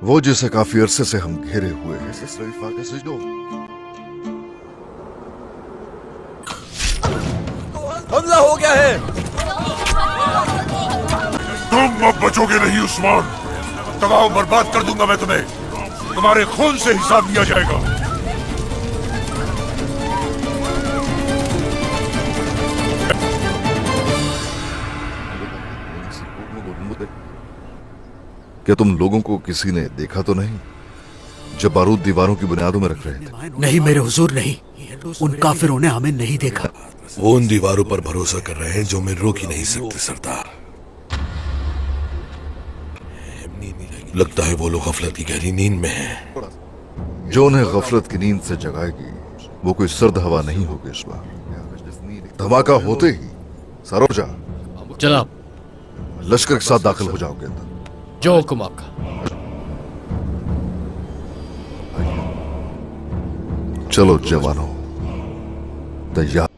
वो जिसे काफी अरसे से हम घेरे हुए हैं। हमला हो गया है। तुम अब बचोगे नहीं उस्मान, तबाह बर्बाद कर दूंगा मैं तुम्हें। तुम्हारे खून से हिसाब लिया जाएगा। क्या तुम लोगों को किसी ने देखा तो नहीं जब बारूद दीवारों की बुनियादों में रख रहे थे? नहीं मेरे हुजूर, नहीं। उन काफिरों ने हमें नहीं देखा। वो उन दीवारों पर भरोसा कर रहे हैं जो मैं रोक ही नहीं सकते सरदार। लगता है वो लोग गफलत की गहरी नींद में हैं। जो उन्हें गफलत की नींद से जगाएगी वो कोई सर्द हवा नहीं होगी इस बार। धमाका होते ही सरोजा जनाब, लश्कर के साथ दाखिल हो जाओगे अंदर। जो हुक्म आपका। चलो जवानों, तैयार।